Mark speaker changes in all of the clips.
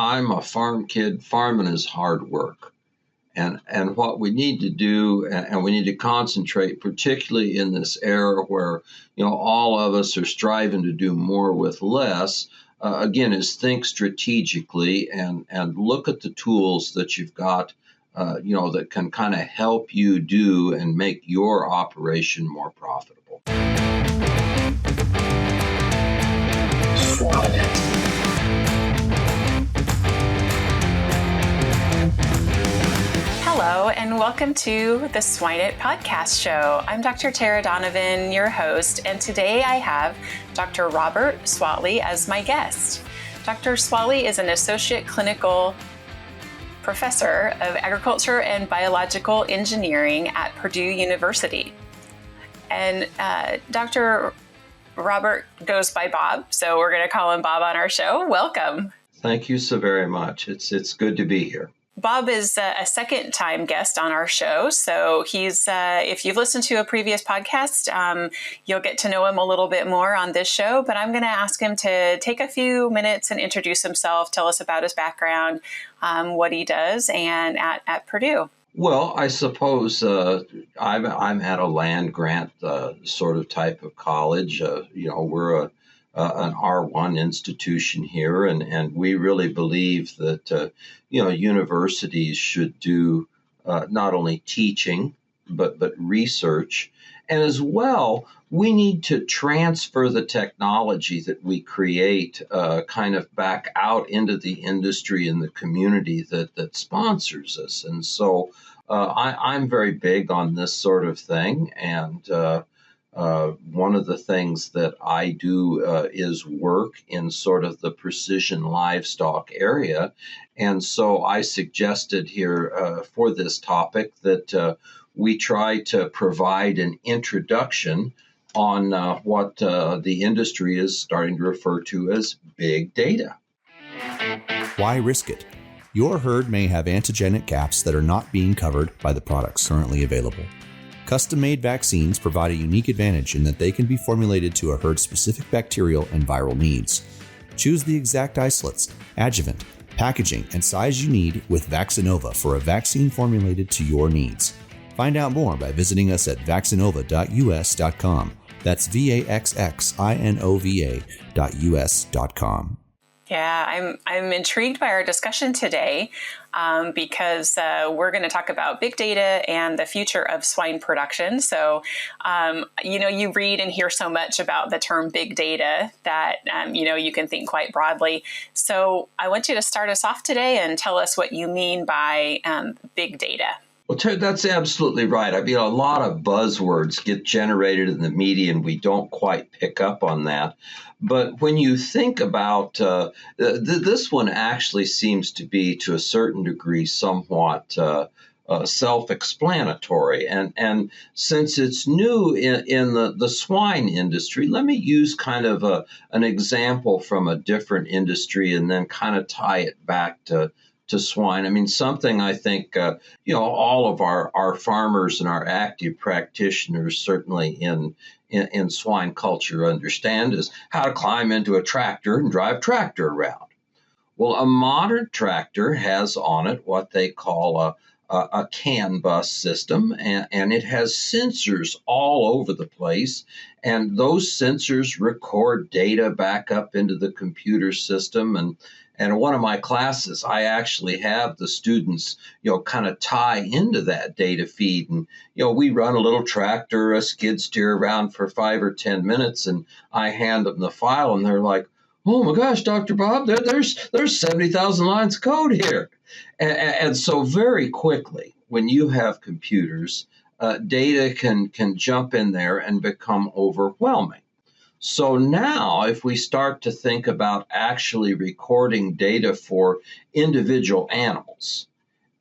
Speaker 1: I'm a farm kid. Farming is hard work. And what we need to do, and we need to concentrate, particularly in this era where, all of us are striving to do more with less, again, is think strategically and look at the tools that you've got, that can kind of help you do and make your operation more profitable.
Speaker 2: Hello, and welcome to the 𝗬𝗏𝗃 podcast show. I'm Dr. Tara Donovan, your host, and today I have Dr. Robert Stwalley as my guest. Dr. Stwalley is an associate clinical professor of agriculture and biological engineering at Purdue University. And Dr. Robert goes by Bob, so we're going to call him Bob on our show. Welcome.
Speaker 1: Thank you so very much. It's good to be here.
Speaker 2: Bob is a second-time guest on our show, so he's, if you've listened to a previous podcast, you'll get to know him a little bit more on this show, but I'm going to ask him to take a few minutes and introduce himself, tell us about his background, what he does, and at Purdue.
Speaker 1: Well, I suppose I'm at a land grant sort of type of college. We're an R1 institution here, and we really believe that universities should do not only teaching but research, and as well we need to transfer the technology that we create kind of back out into the industry and the community that sponsors us. And so I'm very big on this sort of thing, and one of the things that I do is work in sort of the precision livestock area. And so I suggested here for this topic that we try to provide an introduction on what the industry is starting to refer to as big data.
Speaker 3: Why risk it? Your herd may have antigenic gaps that are not being covered by the products currently available. Custom-made vaccines provide a unique advantage in that they can be formulated to a herd's specific bacterial and viral needs. Choose the exact isolates, adjuvant, packaging, and size you need with Vaccinova for a vaccine formulated to your needs. Find out more by visiting us at vaccinova.us.com. That's VAXXINOVA.us.com.
Speaker 2: Yeah, I'm intrigued by our discussion today because we're going to talk about big data and the future of swine production. So, you read and hear so much about the term big data that, you can think quite broadly. So I want you to start us off today and tell us what you mean by big data.
Speaker 1: Well, that's absolutely right. I mean, a lot of buzzwords get generated in the media, and we don't quite pick up on that. But when you think about this one, actually seems to be, to a certain degree, somewhat self-explanatory. And since it's new in the swine industry, let me use kind of an example from a different industry and then kind of tie it back to swine. I mean, something I think, all of our farmers and our active practitioners, certainly in swine culture, understand is how to climb into a tractor and drive tractor around. Well, a modern tractor has on it what they call a CAN bus system, and it has sensors all over the place, and those sensors record data back up into the computer system. And in one of my classes, I actually have the students, kind of tie into that data feed. And, we run a little tractor, a skid steer around for 5 or 10 minutes, and I hand them the file, and they're like, oh my gosh, Dr. Bob, there's 70,000 lines of code here. And so very quickly, when you have computers, data can jump in there and become overwhelming. So now, if we start to think about actually recording data for individual animals,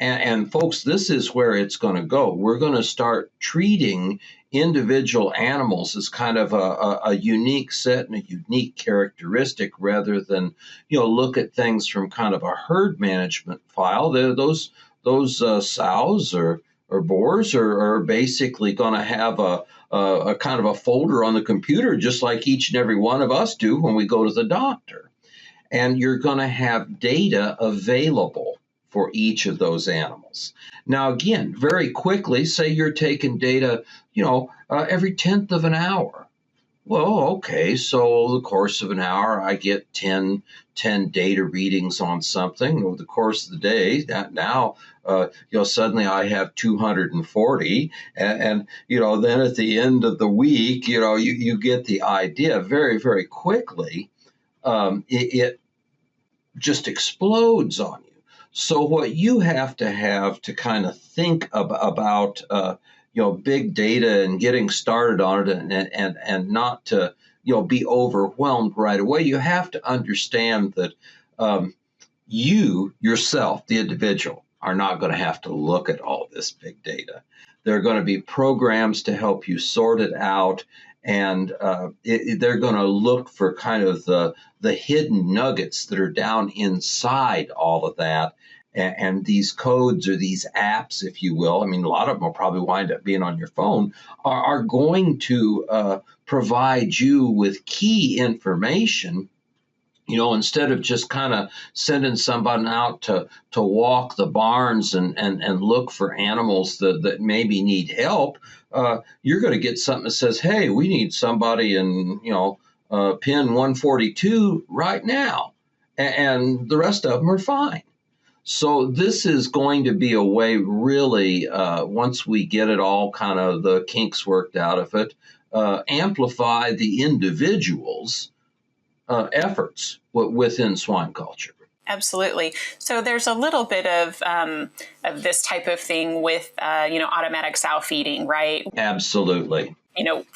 Speaker 1: and folks, this is where it's going to go. We're going to start treating individual animals as kind of a unique set and a unique characteristic rather than, look at things from kind of a herd management file. Those sows or boars are basically going to have a kind of a folder on the computer, just like each and every one of us do when we go to the doctor. and you're going to have data available for each of those animals. Now, again, very quickly, say you're taking data, every 10th of an hour. Well, okay, so over the course of an hour, I get 10 data readings on something. Over the course of the day, that now, suddenly I have 240. And then at the end of the week, you get the idea very, very quickly. It just explodes on you. So what you have to kind of think about, big data and getting started on it and not to, be overwhelmed right away. You have to understand that you yourself, the individual, are not going to have to look at all this big data. There are going to be programs to help you sort it out, and they're going to look for kind of the hidden nuggets that are down inside all of that. And these codes or these apps, if you will, I mean, a lot of them will probably wind up being on your phone, are going to provide you with key information, instead of just kind of sending somebody out to walk the barns and look for animals that maybe need help. You're going to get something that says, hey, we need somebody in, pin 142 right now. And the rest of them are fine. So this is going to be a way, really, once we get it all kind of the kinks worked out of it, amplify the individual's efforts within swine culture.
Speaker 2: Absolutely. So there's a little bit of this type of thing with, automatic sow feeding, right?
Speaker 1: Absolutely.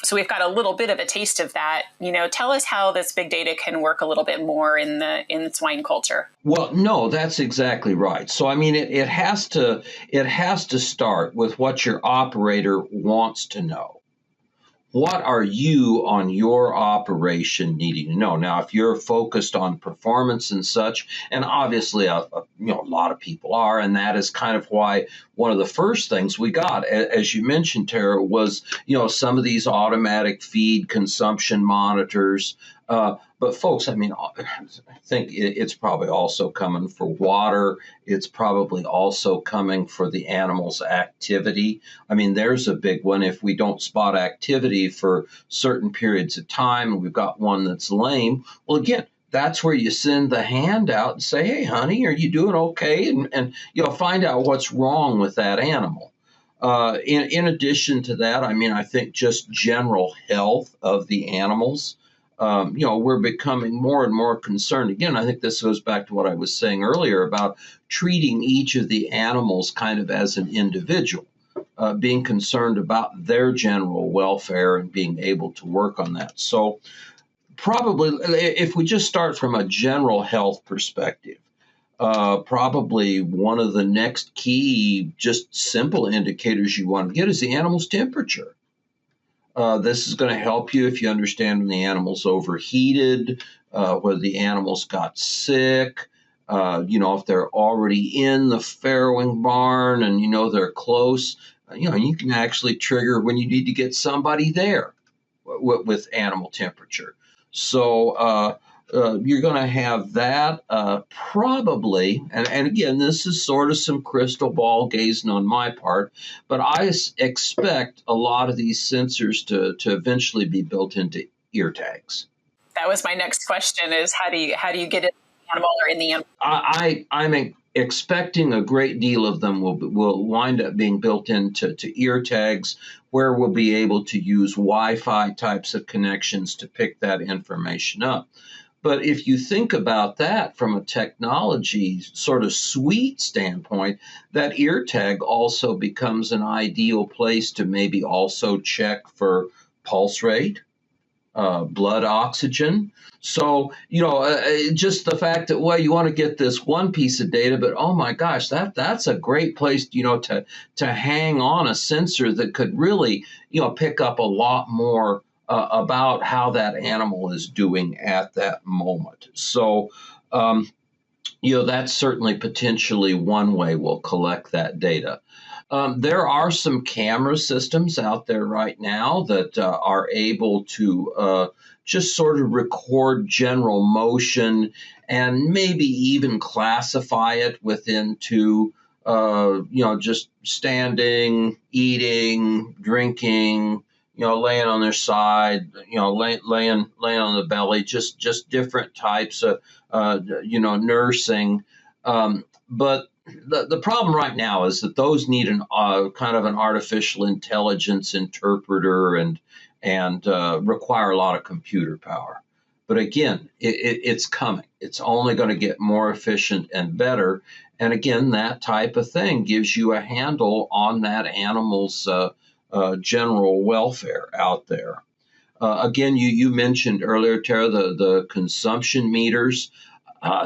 Speaker 2: So we've got a little bit of a taste of that. Tell us how this big data can work a little bit more in the swine culture.
Speaker 1: Well, no, that's exactly right. So, I mean, it has to start with what your operator wants to know. What are you on your operation needing to know? Now, if you're focused on performance and such, and obviously a lot of people are, and that is kind of why one of the first things we got, as you mentioned, Tara, was some of these automatic feed consumption monitors. But folks, I mean, I think it's probably also coming for water. It's probably also coming for the animal's activity. I mean, there's a big one. If we don't spot activity for certain periods of time, we've got one that's lame. Well, again, that's where you send the hand out and say, hey, honey, are you doing okay? And find out what's wrong with that animal. In addition to that, I mean, I think just general health of the animals. We're becoming more and more concerned. Again, I think this goes back to what I was saying earlier about treating each of the animals kind of as an individual, being concerned about their general welfare and being able to work on that. So probably if we just start from a general health perspective, probably one of the next key, just simple indicators you want to get is the animal's temperature. This is going to help you if you understand when the animal's overheated, whether the animal's got sick, if they're already in the farrowing barn and they're close. You can actually trigger when you need to get somebody there with animal temperature. So you're going to have that probably, and again, this is sort of some crystal ball gazing on my part, but I expect a lot of these sensors to eventually be built into ear tags.
Speaker 2: That was my next question: is how do you get it in the animal or in the animal?
Speaker 1: I'm expecting a great deal of them will wind up being built into ear tags, where we'll be able to use Wi-Fi types of connections to pick that information up. But if you think about that from a technology sort of suite standpoint, that ear tag also becomes an ideal place to maybe also check for pulse rate, blood oxygen. So, just the fact that, well, you want to get this one piece of data, but oh my gosh, that's a great place, to hang on a sensor that could really, pick up a lot more about how that animal is doing at that moment. So That's certainly potentially one way we'll collect that data. There are some camera systems out there right now that are able to just sort of record general motion and maybe even classify it just standing, eating, drinking, laying on their side, laying on the belly, just different types of, nursing. But the problem right now is that those need an kind of an artificial intelligence interpreter and require a lot of computer power. But again, it's coming. It's only going to get more efficient and better. And again, that type of thing gives you a handle on that animal's general welfare out there. Again, you mentioned earlier, Tara, the consumption meters.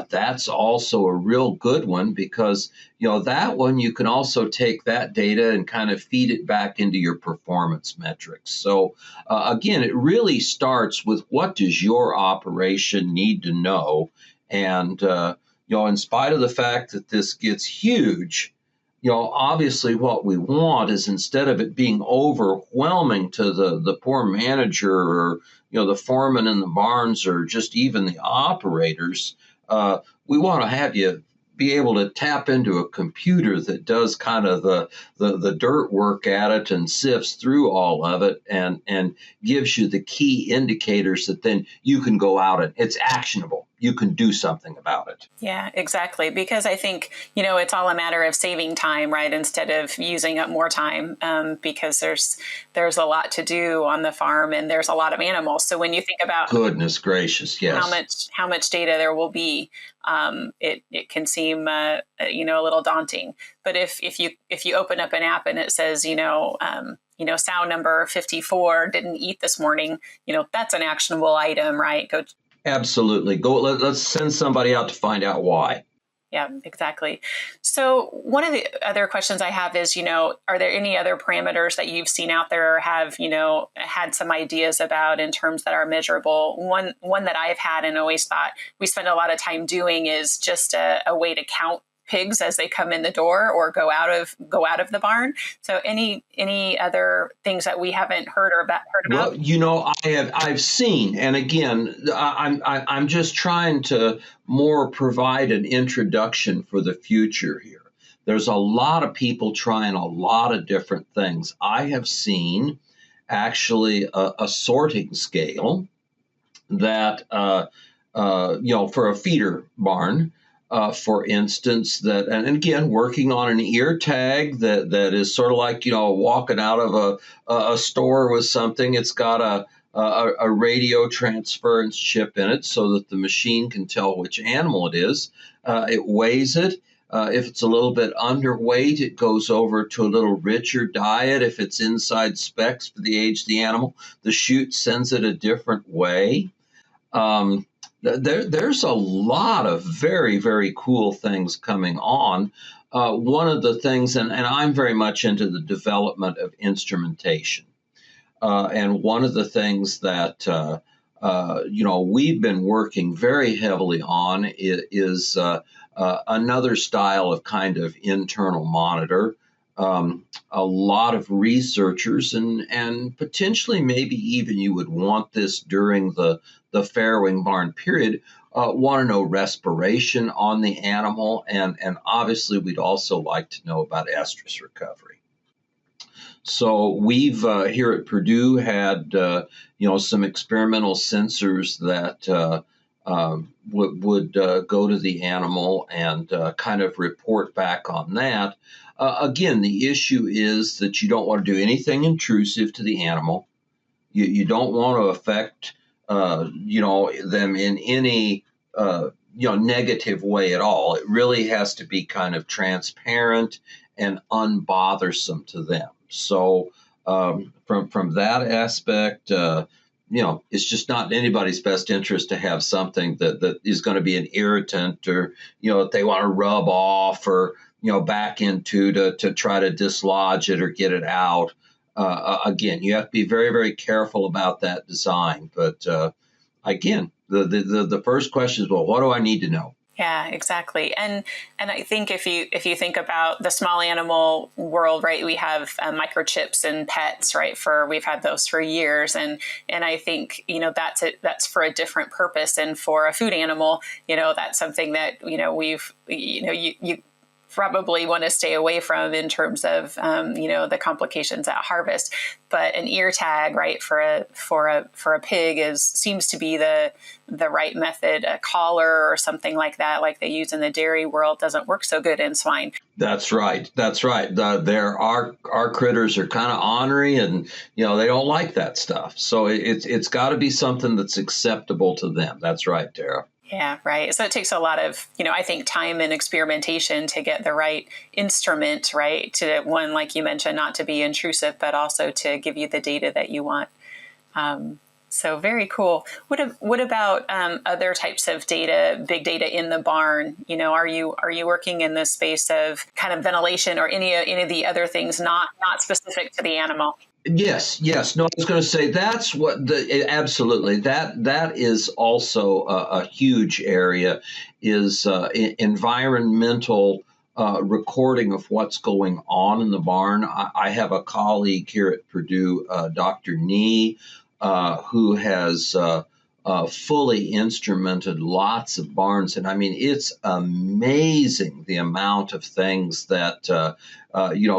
Speaker 1: That's also a real good one because, that one you can also take that data and kind of feed it back into your performance metrics. So again, it really starts with what does your operation need to know? And, in spite of the fact that this gets huge, obviously what we want is instead of it being overwhelming to the poor manager or, the foreman in the barns or just even the operators, we want to have you be able to tap into a computer that does kind of the dirt work at it and sifts through all of it and gives you the key indicators that then you can go out and it's actionable. You can do something about it.
Speaker 2: Yeah, exactly. Because I think, it's all a matter of saving time, right? Instead of using up more time, because there's a lot to do on the farm and there's a lot of animals. So when you think about
Speaker 1: goodness gracious, yes,
Speaker 2: how much data there will be, it can seem a little daunting. But if you open up an app and it says, sow number 54 didn't eat this morning, that's an actionable item, right?
Speaker 1: Absolutely. Let's send somebody out to find out why.
Speaker 2: Yeah, exactly. So one of the other questions I have is, are there any other parameters that you've seen out there or have, had some ideas about in terms that are measurable? One that I've had and always thought we spend a lot of time doing is just a way to count pigs as they come in the door or go out of the barn. So any other things that we haven't heard about?
Speaker 1: Well, I've seen, and again, I'm just trying to more provide an introduction for the future here. There's a lot of people trying a lot of different things. I have seen actually a sorting scale that for a feeder barn. For instance, and again, working on an ear tag that is sort of like, walking out of a store with something. It's got a radio transference chip in it so that the machine can tell which animal it is. It weighs it. If it's a little bit underweight, it goes over to a little richer diet. If it's inside specs for the age of the animal, the chute sends it a different way. There's a lot of very, very cool things coming on. One of the things, and I'm very much into the development of instrumentation. And one of the things that, we've been working very heavily on is another style of kind of internal monitor. A lot of researchers and potentially maybe even you would want this during the farrowing barn period, want to know respiration on the animal. And obviously we'd also like to know about estrus recovery. So we've here at Purdue had, some experimental sensors that would go to the animal and kind of report back on that. Again, the issue is that you don't want to do anything intrusive to the animal. You don't want to affect, them in any, negative way at all. It really has to be kind of transparent and unbothersome to them. So from that aspect, it's just not in anybody's best interest to have something that is going to be an irritant or, that they want to rub off or, back into to try to dislodge it or get it out. Again, you have to be very, very careful about that design. But again, the first question is, well, what do I need to know?
Speaker 2: Yeah, exactly. And I think if you think about the small animal world, right, we have microchips in pets, right? We've had those for years, and I think that's for a different purpose. And for a food animal, that's something that you probably want to stay away from in terms of the complications at harvest. But an ear tag, right, for a pig seems to be the right method. A collar or something like that, like they use in the dairy world, doesn't work so good in swine.
Speaker 1: That's right. That's right. Our critters are kind of ornery, and they don't like that stuff. So it's got to be something that's acceptable to them. That's right, Tara.
Speaker 2: Yeah, right. So it takes a lot of, I think, time and experimentation to get the right instrument, right? To one, like you mentioned, not to be intrusive, but also to give you the data that you want. So very cool. What about other types of data, big data in the barn? Are you working in the space of kind of ventilation or any of the other things not specific to the animal?
Speaker 1: Yes. No, I was going to say that's absolutely. That is also a huge area, is environmental recording of what's going on in the barn. I have a colleague here at Purdue, Dr. 𝗍𝗽𝗃𝗍𝗃, who has fully instrumented lots of barns. And I mean, it's amazing the amount of things that,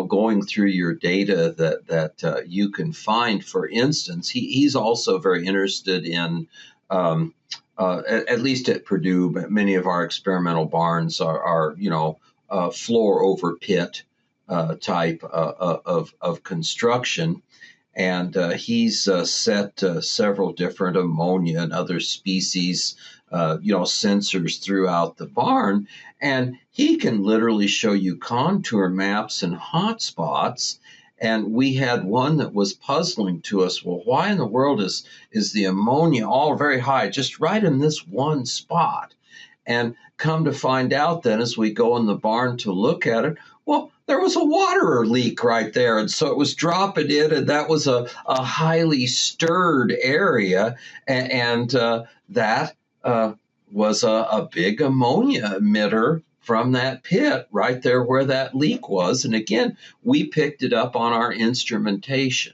Speaker 1: going through your data that you can find. For instance, he's also very interested in, at least at Purdue, but many of our experimental barns are floor over pit type of construction. And he's set several different ammonia and other species, sensors throughout the barn. And he can literally show you contour maps and hotspots. And we had one that was puzzling to us. Well, why in the world is the ammonia all very high, just right in this one spot? And come to find out then, as we go in the barn to look at it, well, there was a water leak right there. And so it was dropping in, and that was a highly stirred area. And that was a big ammonia emitter from that pit right there where that leak was. And again, we picked it up on our instrumentation.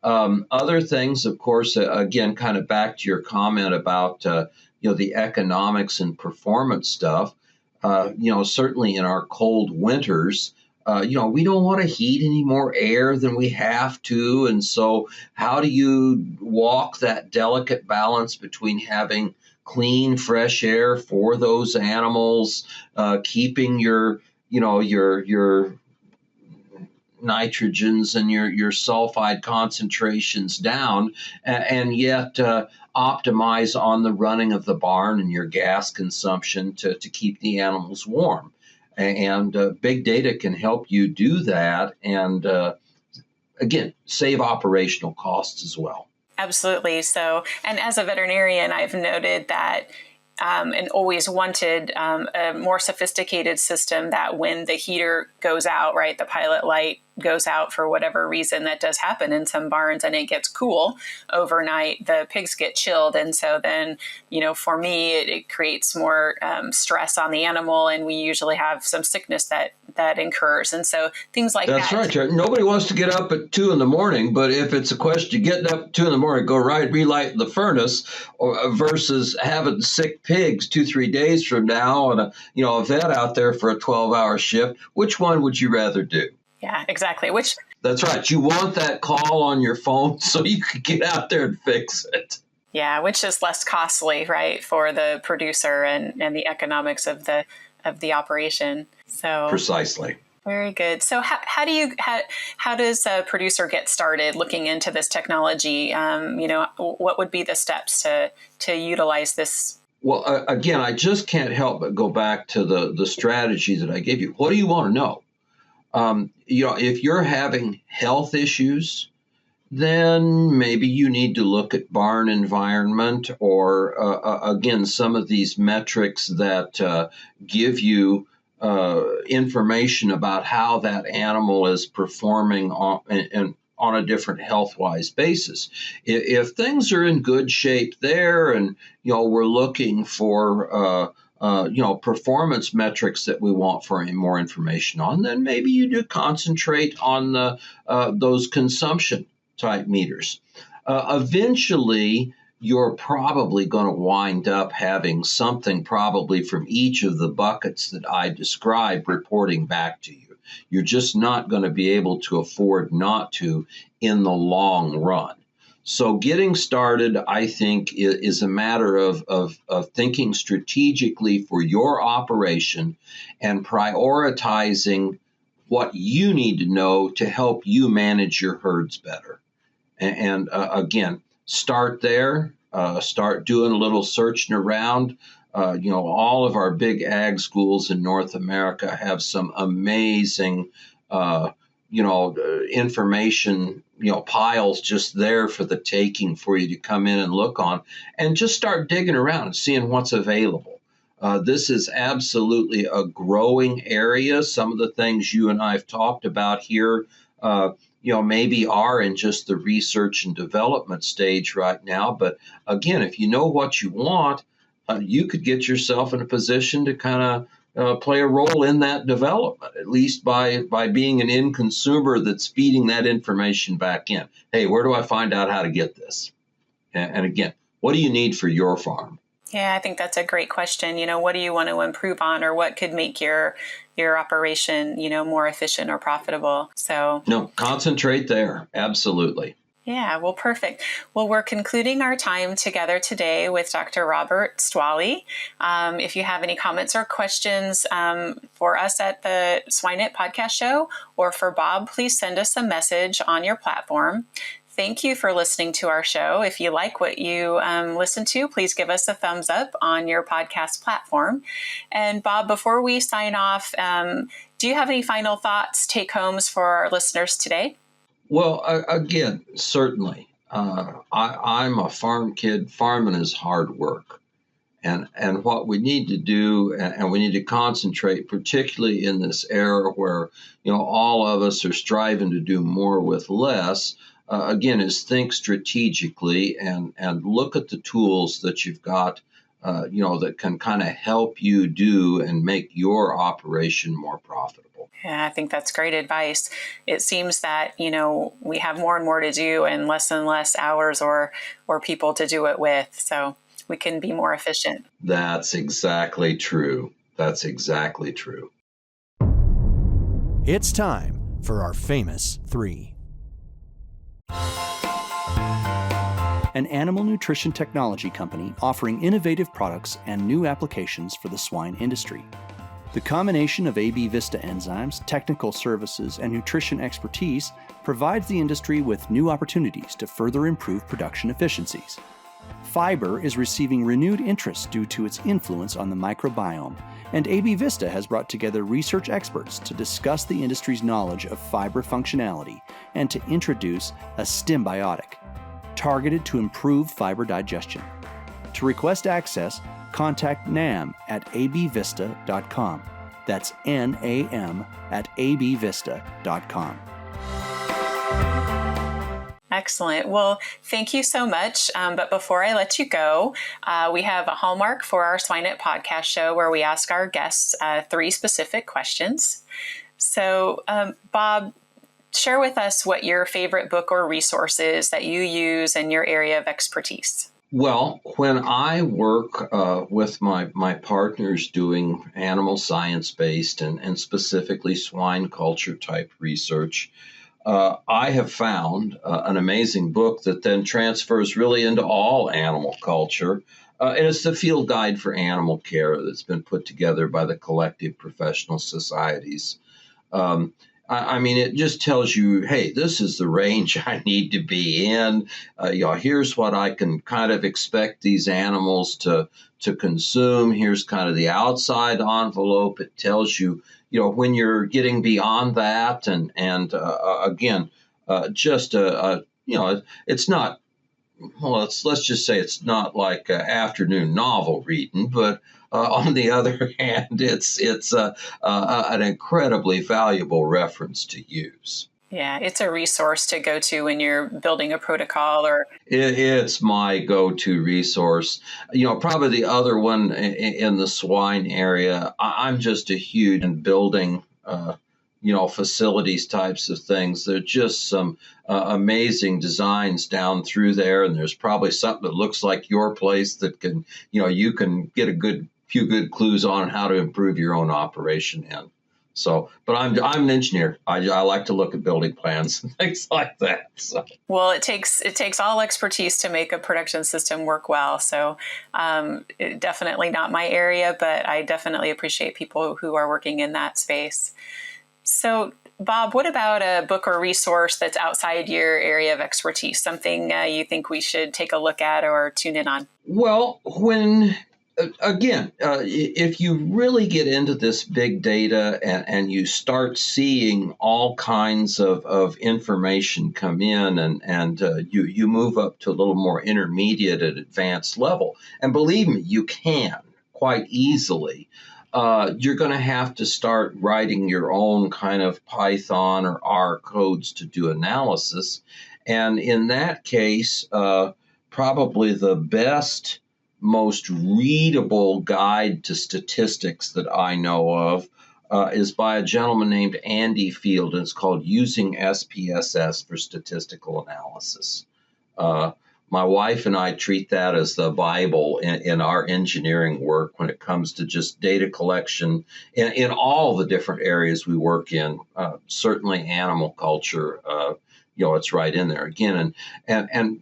Speaker 1: Other things, of course, again, kind of back to your comment about, the economics and performance stuff. Certainly in our cold winters, we don't want to heat any more air than we have to. And so how do you walk that delicate balance between having clean, fresh air for those animals, keeping your nitrogens and your sulfide concentrations down, and yet optimize on the running of the barn and your gas consumption to keep the animals warm. And big data can help you do that, and again, save operational costs as well.
Speaker 2: Absolutely. So, and as a veterinarian, I've noted that and always wanted a more sophisticated system that when the heater goes out, right, the pilot light goes out for whatever reason, that does happen in some barns, and it gets cool overnight, the pigs get chilled. And so then, for me, it creates more stress on the animal, and we usually have some sickness that incurs. And so things like
Speaker 1: That's
Speaker 2: that.
Speaker 1: That's right. Nobody wants to get up at 2 a.m, but if it's a question of getting up at 2 a.m, go relight the furnace, versus having sick pigs 2-3 days from now, and a vet out there for a 12-hour shift, which one would you rather do?
Speaker 2: Yeah, exactly.
Speaker 1: That's right. You want that call on your phone so you can get out there and fix it.
Speaker 2: Yeah, which is less costly, right, for the producer and the economics of the operation. So
Speaker 1: precisely.
Speaker 2: Very good. So how does a producer get started looking into this technology? What would be the steps to utilize this?
Speaker 1: Well, again, I just can't help but go back to the strategy that I gave you. What do you want to know? If you're having health issues, then maybe you need to look at barn environment, or again, some of these metrics that give you information about how that animal is performing on a different health-wise basis. If things are in good shape there, and we're looking for performance metrics that we want for more information on, then maybe you do concentrate on those consumption type meters. Eventually, you're probably going to wind up having something probably from each of the buckets that I described reporting back to you. You're just not going to be able to afford not to in the long run. So getting started, I think, is a matter of thinking strategically for your operation and prioritizing what you need to know to help you manage your herds better. And again, start there, start doing a little searching around. All of our big ag schools in North America have some amazing, information, piles just there for the taking for you to come in and look on, and just start digging around and seeing what's available. This is absolutely a growing area. Some of the things you and I have talked about here, maybe are in just the research and development stage right now. But again, if you know what you want, you could get yourself in a position to kind of play a role in that development, at least by being an end consumer that's feeding that information back in. Hey, where do I find out how to get this? And again, what do you need for your farm?
Speaker 2: Yeah, I think that's a great question. What do you want to improve on, or what could make your operation, more efficient or profitable? So
Speaker 1: no, concentrate there. Absolutely.
Speaker 2: Yeah, well, perfect. Well, we're concluding our time together today with Dr. Robert Stwalley. If you have any comments or questions for us at the 𝗦𝗽liche podcast show, or for Bob, please send us a message on your platform. Thank you for listening to our show. If you like what you listen to, please give us a thumbs up on your podcast platform. And Bob, before we sign off, do you have any final thoughts, take-homes for our listeners today?
Speaker 1: Well, again, certainly. I'm a farm kid. Farming is hard work. And what we need to do, and we need to concentrate, particularly in this era where, all of us are striving to do more with less, again, is think strategically and look at the tools that you've got, that can kind of help you do and make your operation more profitable.
Speaker 2: Yeah, I think that's great advice. It seems that, we have more and more to do and less hours or people to do it with. So we can be more efficient.
Speaker 1: That's exactly true. That's exactly true.
Speaker 3: It's time for our famous three. An animal nutrition technology company offering innovative products and new applications for the swine industry. The combination of 𝗵𝗄𝐵𝗍 enzymes, technical services, and nutrition expertise provides the industry with new opportunities to further improve production efficiencies. Fiber is receiving renewed interest due to its influence on the microbiome, and 𝗵𝗄𝐵𝗍 has brought together research experts to discuss the industry's knowledge of fiber functionality and to introduce a STIMbiotic, targeted to improve fiber digestion. To request access, contact NAM at 𝗵𝗡𝗏.com. That's NAM at 𝗵𝗡𝗏.com.
Speaker 2: Excellent. Well, thank you so much. But before I let you go, we have a hallmark for our 𝗦𝗽liche podcast show where we ask our guests 3 specific questions. So, Bob, share with us what your favorite book or resource is that you use in your area of expertise.
Speaker 1: Well, when I work with my partners doing animal science-based and specifically swine culture type research, I have found an amazing book that then transfers really into all animal culture. And it's the Field Guide for Animal Care that's been put together by the collective professional societies. I mean, it just tells you, hey, this is the range I need to be in. Here's what I can kind of expect these animals to consume. Here's kind of the outside envelope. It tells you, when you're getting beyond that. And again, it's not, well, let's just say it's not like afternoon novel reading, but on the other hand, it's an incredibly valuable reference to use.
Speaker 2: Yeah, it's a resource to go to when you're building a protocol or.
Speaker 1: It's my go-to resource. Probably the other one in the swine area, I'm just a huge in building, facilities types of things. There's just some amazing designs down through there. And there's probably something that looks like your place that can, you can get a few good clues on how to improve your own operation in. So, but I'm an engineer. I like to look at building plans and things like that. So.
Speaker 2: Well, it takes all expertise to make a production system work well. So, definitely not my area, but I definitely appreciate people who are working in that space. So, Bob, what about a book or resource that's outside your area of expertise? Something you think we should take a look at or tune in on?
Speaker 1: Well, if you really get into this big data and you start seeing all kinds of information come in and you move up to a little more intermediate and advanced level, and believe me, you can quite easily, you're going to have to start writing your own kind of Python or R codes to do analysis. And in that case, probably the best, most readable guide to statistics that I know of is by a gentleman named Andy Field, and it's called Using SPSS for Statistical Analysis. My wife and I treat that as the Bible in our engineering work when it comes to just data collection in all the different areas we work in, certainly animal culture, it's right in there again. And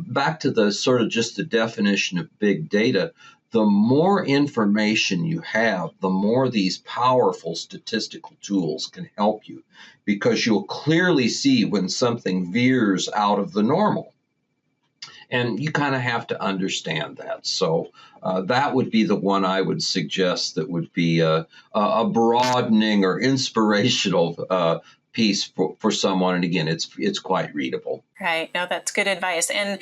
Speaker 1: back to the sort of just the definition of big data, the more information you have, the more these powerful statistical tools can help you, because you'll clearly see when something veers out of the normal. And you kind of have to understand that. So that would be the one I would suggest that would be a broadening or inspirational piece for someone. And again, it's quite readable.
Speaker 2: Right. No, that's good advice. And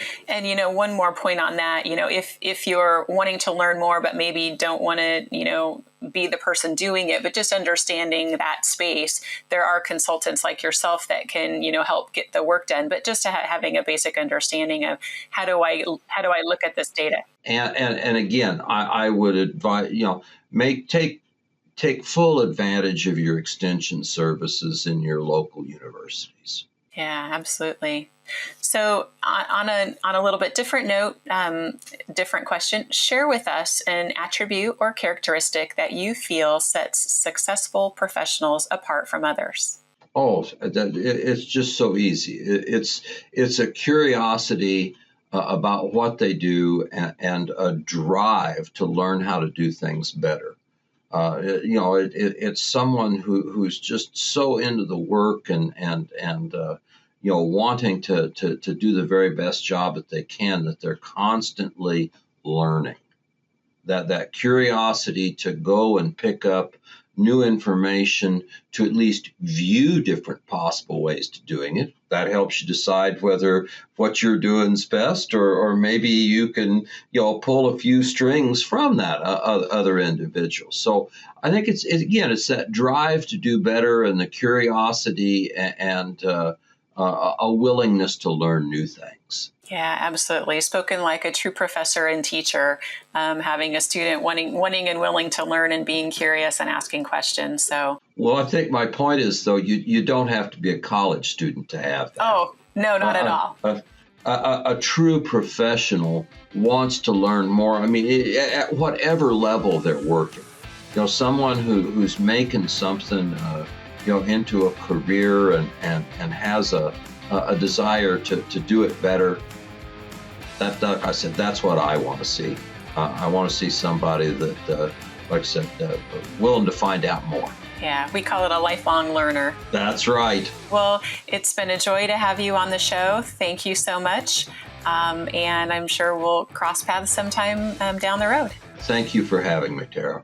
Speaker 2: one more point on that, if you're wanting to learn more, but maybe don't want to, be the person doing it, but just understanding that space, there are consultants like yourself that can, help get the work done, but just having a basic understanding of how do I look at this data?
Speaker 1: And again, I would advise, take full advantage of your extension services in your local universities.
Speaker 2: Yeah, absolutely. So on a little bit different note, different question, share with us an attribute or characteristic that you feel sets successful professionals apart from others.
Speaker 1: Oh, it's just so easy. It's a curiosity about what they do and a drive to learn how to do things better. It's someone who's just so into the work and wanting to do the very best job that they can, that they're constantly learning. That curiosity to go and pick up new information, to at least view different possible ways to doing it. That helps you decide whether what you're doing is best, or maybe you can, pull a few strings from that other individual. So I think it's that drive to do better and the curiosity and a willingness to learn new things.
Speaker 2: Yeah, absolutely. Spoken like a true professor and teacher, having a student wanting and willing to learn and being curious and asking questions. So,
Speaker 1: well, I think my point is, though, you don't have to be a college student to have that.
Speaker 2: Oh, no, not at all.
Speaker 1: A true professional wants to learn more. I mean, at whatever level they're working. Someone who's making something, into a career and has a desire to do it better. That I said, that's what I want to see. I want to see somebody that, like I said, willing to find out more.
Speaker 2: Yeah, we call it a lifelong learner.
Speaker 1: That's right.
Speaker 2: Well, it's been a joy to have you on the show. Thank you so much. And I'm sure we'll cross paths sometime down the road.
Speaker 1: Thank you for having me, Tara.